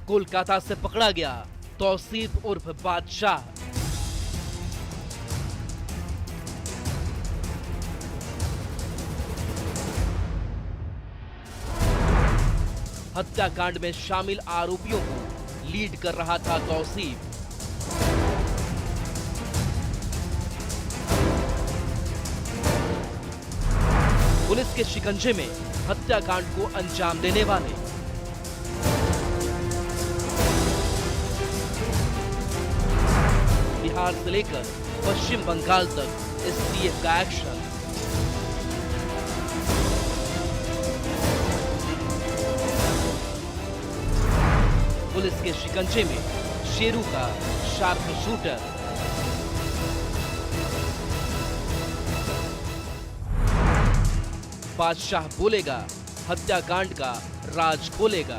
कोलकाता से पकड़ा गया तौसीफ उर्फ बादशाह। हत्याकांड में शामिल आरोपियों को लीड कर रहा था तौसीफ। पुलिस के शिकंजे में हत्याकांड को अंजाम देने वाले बिहार से लेकर पश्चिम बंगाल तक एसटीएफ का एक्शन। पुलिस के शिकंजे में शेरू का शार्प शूटर। बादशाह बोलेगा, हत्याकांड का राज खोलेगा।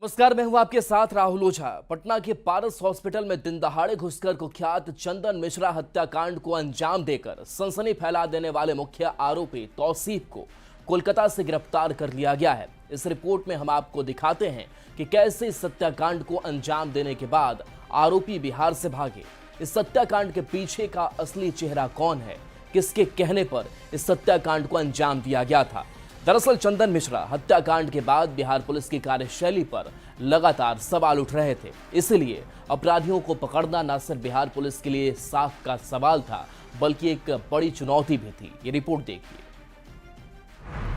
नमस्कार, मैं हूं आपके साथ राहुल ओझा। पटना के पारस हॉस्पिटल में दिन दहाड़े घुसकर कुख्यात चंदन मिश्रा हत्याकांड को अंजाम देकर सनसनी फैला देने वाले मुख्य आरोपी तौसीफ को कोलकाता से गिरफ्तार कर लिया गया है। इस रिपोर्ट में हम आपको दिखाते हैं कि कैसे इस हत्याकांड को अंजाम देने के बाद आरोपी बिहार से भागे। इस हत्याकांड के पीछे का असली चेहरा कौन है, किसके कहने पर इस हत्याकांड को अंजाम दिया गया था। दरअसल चंदन मिश्रा हत्याकांड के बाद बिहार पुलिस की कार्यशैली पर लगातार सवाल उठ रहे थे। इसलिए अपराधियों को पकड़ना न सिर्फ बिहार पुलिस के लिए साख का सवाल था, बल्कि एक बड़ी चुनौती भी थी। ये रिपोर्ट देखिए।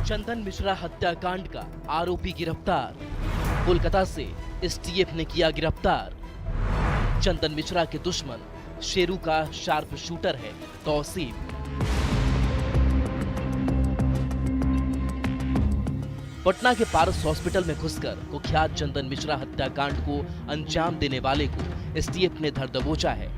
चंदन मिश्रा हत्याकांड का आरोपी गिरफ्तार। कोलकाता से एसटीएफ ने किया गिरफ्तार। चंदन मिश्रा के दुश्मन शेरू का शार्प शूटर है तौसीफ। पटना के पारस हॉस्पिटल में घुसकर कुख्यात चंदन मिश्रा हत्याकांड को अंजाम देने वाले को एसटीएफ ने धर दबोचा है।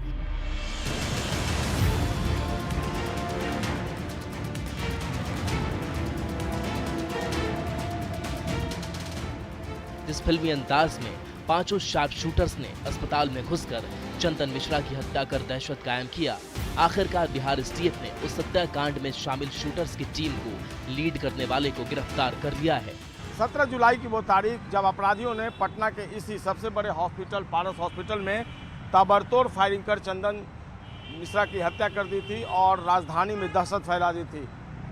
जिस फिल्मी अंदाज में पांचों शार्प शूटर्स ने अस्पताल में घुसकर चंदन मिश्रा की हत्या कर दहशत कायम किया, आखिरकार बिहार एसटीएफ ने उस हत्याकांड में शामिल शूटर्स की टीम को लीड करने वाले को गिरफ्तार कर लिया है। 17 जुलाई की वो तारीख जब अपराधियों ने पटना के इसी सबसे बड़े हॉस्पिटल पारस हॉस्पिटल में ताबड़तोड़ फायरिंग कर चंदन मिश्रा की हत्या कर दी थी और राजधानी में दहशत फैला दी थी।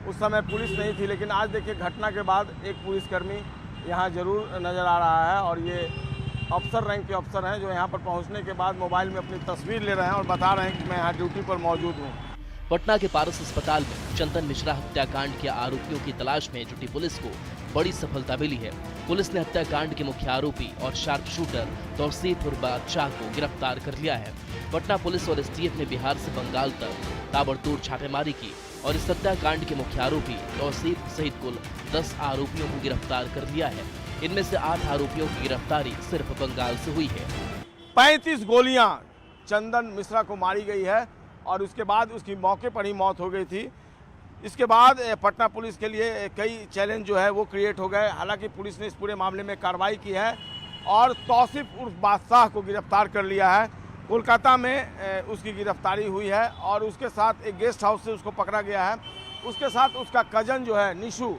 उस समय पुलिस नहीं थी, लेकिन आज देखिए घटना के बाद एक पुलिसकर्मी यहाँ जरूर नज़र आ रहा है और ये अफसर रैंक के अफसर हैं जो यहाँ पर पहुँचने के बाद मोबाइल में अपनी तस्वीर ले रहे हैं और बता रहे हैं कि मैं यहाँ ड्यूटी पर मौजूद हूँ। पटना के पारस अस्पताल में चंदन मिश्रा हत्याकांड के आरोपियों की तलाश में जुटी पुलिस को बड़ी सफलता मिली है। पुलिस ने हत्याकांड के मुख्य आरोपी और शार्प शूटर तौसीफ उर्फ बादशाह को गिरफ्तार कर लिया है। पटना पुलिस और एसटीएफ ने बिहार से बंगाल तक ताबड़तोड़ छापेमारी की और इस हत्याकांड के मुख्य आरोपी तौसीफ सहित कुल 10 आरोपियों को गिरफ्तार कर लिया है। इनमें से 8 आरोपियों की गिरफ्तारी सिर्फ बंगाल से हुई है। 35 गोलियां चंदन मिश्रा को मारी गई है और उसके बाद उसकी मौके पर ही मौत हो गई थी। इसके बाद पटना पुलिस के लिए कई चैलेंज जो है वो क्रिएट हो गए। हालांकि पुलिस ने इस पूरे मामले में कार्रवाई की है और तौसीफ उर्फ बादशाह को गिरफ्तार कर लिया है। कोलकाता में उसकी गिरफ्तारी हुई है और उसके साथ एक गेस्ट हाउस से उसको पकड़ा गया है। उसके साथ उसका कजन जो है निशु,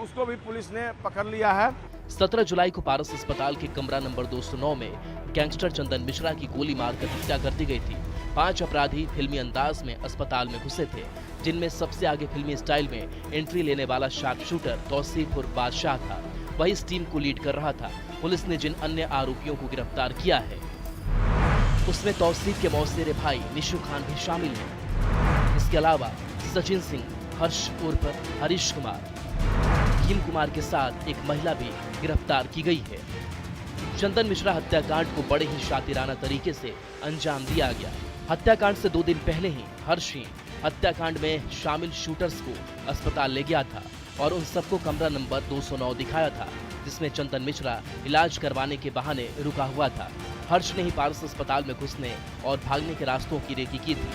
उसको भी पुलिस ने पकड़ लिया है। 17 जुलाई को पारस अस्पताल के कमरा नंबर 209 में गैंगस्टर चंदन मिश्रा की गोली मारकर हत्या कर दी गई थी। 5 अपराधी फिल्मी अंदाज में अस्पताल में घुसे थे, जिनमें सबसे आगे फिल्मी स्टाइल में एंट्री लेने वाला शार्प शूटर तौसीफ उर्फ बादशाह था। वही इस टीम को लीड कर रहा था। पुलिस ने जिन अन्य आरोपियों को गिरफ्तार किया है उसमें तौसीफ के मौसेरे भाई निशु खान भी शामिल है। इसके अलावा सचिन सिंह, हर्ष उर्फ हरीश कुमार, भीम कुमार के साथ एक महिला भी गिरफ्तार की गई है। चंदन मिश्रा हत्याकांड को बड़े ही शातिराना तरीके से अंजाम दिया गया। हत्याकांड से 2 दिन पहले ही हर्ष ही हत्याकांड में शामिल शूटर्स को अस्पताल ले गया था और उन सबको कमरा नंबर 209 दिखाया था, जिसमें चंदन मिश्रा इलाज करवाने के बहाने रुका हुआ था। हर्ष ने ही पारस अस्पताल में घुसने और भागने के रास्तों की रेकी की थी।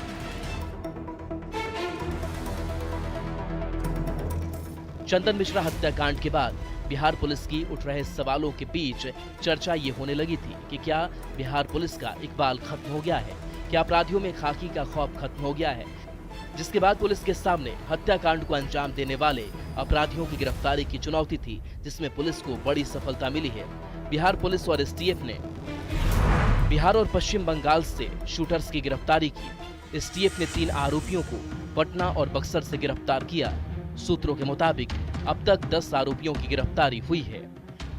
चंदन मिश्रा हत्याकांड के बाद बिहार पुलिस की उठ रहे सवालों के बीच चर्चा ये होने लगी थी कि क्या बिहार पुलिस का इकबाल खत्म हो गया है, क्या अपराधियों में खाकी का खौफ खत्म हो गया है। जिसके बाद पुलिस के सामने हत्याकांड को अंजाम देने वाले अपराधियों की गिरफ्तारी की चुनौती थी, जिसमें पुलिस को बड़ी सफलता मिली है। बिहार पुलिस और एसटीएफ ने बिहार और पश्चिम बंगाल से शूटर्स की गिरफ्तारी की। एसटीएफ ने 3 आरोपियों को पटना और बक्सर से गिरफ्तार किया। सूत्रों के मुताबिक अब तक 10 आरोपियों की गिरफ्तारी हुई है।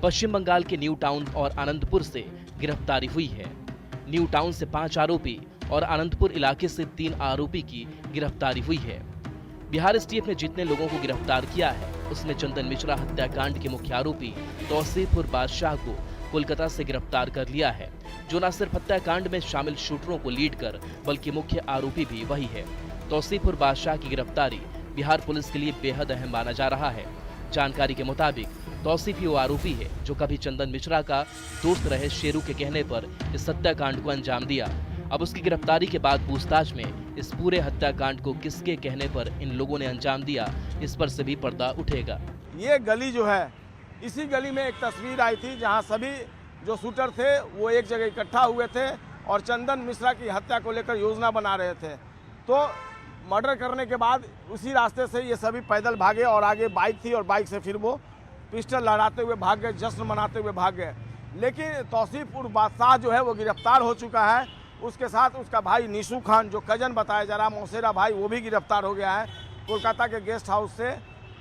पश्चिम बंगाल के न्यू टाउन और आनंदपुर से गिरफ्तारी हुई है। न्यू टाउन से 5 आरोपी और आनंदपुर इलाके से 3 आरोपी की गिरफ्तारी हुई है। बिहार एसटीएफ ने जितने लोगों को गिरफ्तार किया है, उसमें चंदन मिश्रा हत्याकांड के मुख्य आरोपी तौसीफ उर बादशाह को कोलकाता से गिरफ्तार कर लिया है, जो न सिर्फ हत्याकांड में शामिल शूटरों को लीड कर बल्कि मुख्य आरोपी भी वही है। तौसीफ उर बादशाह की गिरफ्तारी बिहार पुलिस के लिए बेहद अहम माना जा रहा है। जानकारी के मुताबिक तौसीफ ही वो आरोपी है जो कभी चंदन मिश्रा का दोस्त रहे शेरू के कहने पर इस हत्याकांड को अंजाम दिया। अब उसकी गिरफ्तारी के बाद पूछताछ में इस पूरे हत्याकांड को किसके कहने पर इन लोगों ने अंजाम दिया, इस पर से भी पर्दा उठेगा। ये गली जो है, इसी गली में एक तस्वीर आई थी जहां सभी जो शूटर थे वो एक जगह इकट्ठा हुए थे और चंदन मिश्रा की हत्या को लेकर योजना बना रहे थे। तो मर्डर करने के बाद उसी रास्ते से ये सभी पैदल भागे और आगे बाइक थी और बाइक से फिर वो पिस्टल लहराते हुए भाग गए, जश्न मनाते हुए भाग गए। लेकिन तौसीफ उर बादशाह जो है वो गिरफ्तार हो चुका है। उसके साथ उसका भाई निशू खान, जो कजन बताया जा रहा, मौसेरा भाई, वो भी गिरफ्तार हो गया है कोलकाता के गेस्ट हाउस से।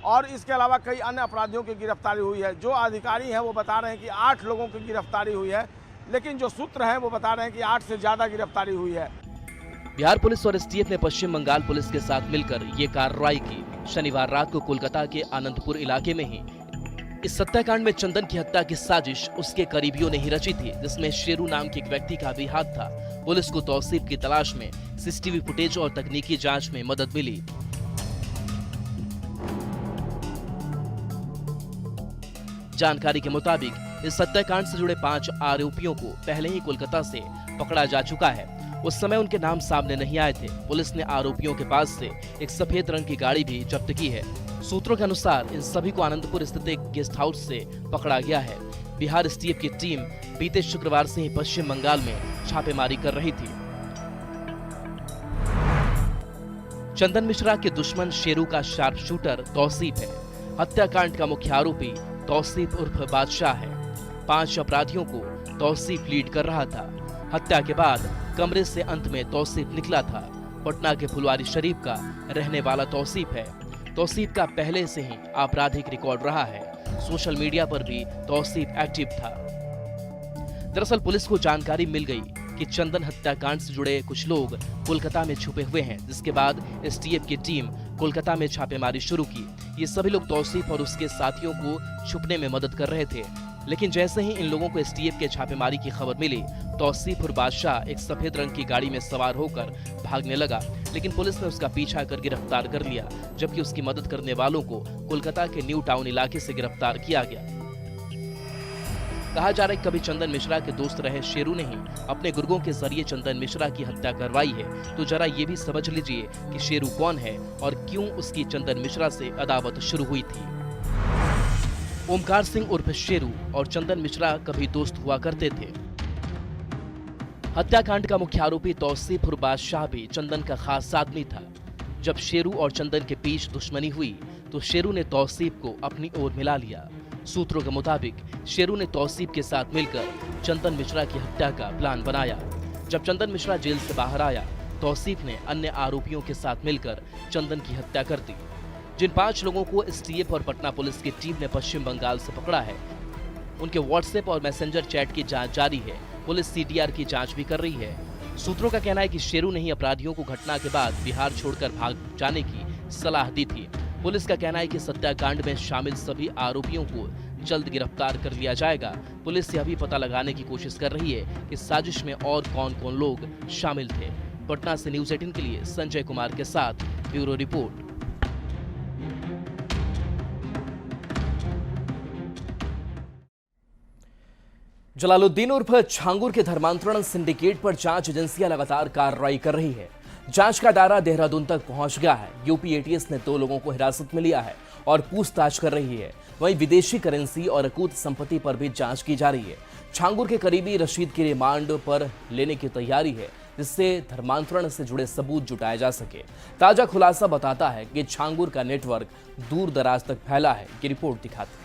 और इसके अलावा कई अन्य अपराधियों की गिरफ्तारी हुई है। जो अधिकारी हैं वो बता रहे हैं कि 8 लोगों की गिरफ्तारी हुई है, लेकिन जो सूत्र हैं वो बता रहे हैं कि 8 से ज़्यादा गिरफ्तारी हुई है। बिहार पुलिस और एसटीएफ ने पश्चिम बंगाल पुलिस के साथ मिलकर ये कार्रवाई की। शनिवार रात को कोलकाता के आनंदपुर इलाके में ही इस हत्याकांड में चंदन की हत्या की साजिश उसके करीबियों ने ही रची थी, जिसमें शेरू नाम के एक व्यक्ति का भी हाथ था। पुलिस को तौसीफ की तलाश में सीसीटीवी फुटेज और तकनीकी जांच में मदद मिली। जानकारी के मुताबिक इस हत्याकांड से जुड़े 5 आरोपियों को पहले ही कोलकाता से पकड़ा जा चुका है। उस समय उनके नाम सामने नहीं आए थे। पुलिस ने आरोपियों के पास से एक सफेद रंग की गाड़ी भी जब्त की है। सूत्रों के अनुसार इन सभी को आनंदपुर स्थित एक गेस्ट हाउस से पकड़ा गया है। बिहार एसटीएफ की टीम बीते शुक्रवार से ही पश्चिम बंगाल में छापेमारी कर रही थी। चंदन मिश्रा के दुश्मन शेरू का शार्प शूटर तौसीफ है। हत्याकांड का मुख्य आरोपी तौसीफ उर्फ बादशाह है। 5 अपराधियों को तौसीफ लीड कर रहा था। हत्या के बाद कमरे से अंत में तौसीफ निकला था। पटना के फुलवारी शरीफ का रहने वाला तौसीफ है। तौसीफ का पहले से ही आपराधिक रिकॉर्ड रहा है। सोशल मीडिया पर भी तौसीफ एक्टिव था। दरअसल पुलिस को जानकारी मिल गई कि चंदन हत्याकांड से जुड़े कुछ लोग कोलकाता में छुपे हुए हैं, जिसके बाद एसटीएफ की टीम कोलकाता में छापेमारी शुरू की। ये सभी लोग तौसीफ और उसके साथियों को छुपने में मदद कर रहे थे। लेकिन जैसे ही इन लोगों को एसटीएफ के छापेमारी की खबर मिली, तौसीफ और बादशाह एक सफेद रंग की गाड़ी में सवार होकर भागने लगा। लेकिन पुलिस ने उसका पीछा कर गिरफ्तार कर लिया, जबकि उसकी मदद करने वालों को कोलकाता के न्यू टाउन इलाके से गिरफ्तार किया गया। कहा जा रहा है कभी चंदन मिश्रा के दोस्त रहे शेरू ने ही अपने गुर्गों के जरिए चंदन मिश्रा की हत्या करवाई है। तो जरा ये भी समझ लीजिए कि शेरू कौन है और क्यों उसकी चंदन मिश्रा से अदावत शुरू हुई थी। ओमकार सिंह उर्फ शेरू और चंदन मिश्रा कभी दोस्त हुआ करते थे। हत्याकांड का मुख्य आरोपी तौसीफ उर्फ बादशाह भी चंदन का खास आदमी था। जब शेरू और चंदन के बीच दुश्मनी हुई तो शेरू ने तौसीफ को अपनी ओर मिला लिया। सूत्रों के मुताबिक शेरू ने तौसीफ के साथ मिलकर चंदन मिश्रा की हत्या का प्लान बनाया। जब चंदन मिश्रा जेल से बाहर आया, तौसीफ ने अन्य आरोपियों के साथ मिलकर चंदन की हत्या कर दी। जिन 5 लोगों को एसटीएफ और पटना पुलिस की टीम ने पश्चिम बंगाल से पकड़ा है, उनके व्हाट्सएप और मैसेंजर चैट की जांच जारी है। पुलिस सीडीआर की जांच भी कर रही है। सूत्रों का कहना है कि शेरू ने ही अपराधियों को घटना के बाद बिहार छोड़कर भाग जाने की सलाह दी थी। पुलिस का कहना है कि हत्याकांड में शामिल सभी आरोपियों को जल्द गिरफ्तार कर लिया जाएगा। पुलिस यह भी पता लगाने की कोशिश कर रही है कि साजिश में और कौन-कौन लोग शामिल थे। पटना से न्यूज़ 18 के लिए संजय कुमार के साथ ब्यूरो रिपोर्ट। जलालुद्दीन उर्फ छांगुर के धर्मांतरण सिंडिकेट पर जांच एजेंसियां लगातार कार्रवाई कर रही है। जांच का दायरा देहरादून तक पहुंच गया है। यूपी एटीएस ने 2 लोगों को हिरासत में लिया है और पूछताछ कर रही है। वहीं विदेशी करेंसी और अकूत संपत्ति पर भी जांच की जा रही है। छांगुर के करीबी रशीद की रिमांड पर लेने की तैयारी है। जिससे धर्मांतरण से जुड़े सबूत जुटाए जा सके। ताजा खुलासा बताता है कि छांगुर का नेटवर्क दूर दराज तक फैला है। ये रिपोर्ट दिखाती है।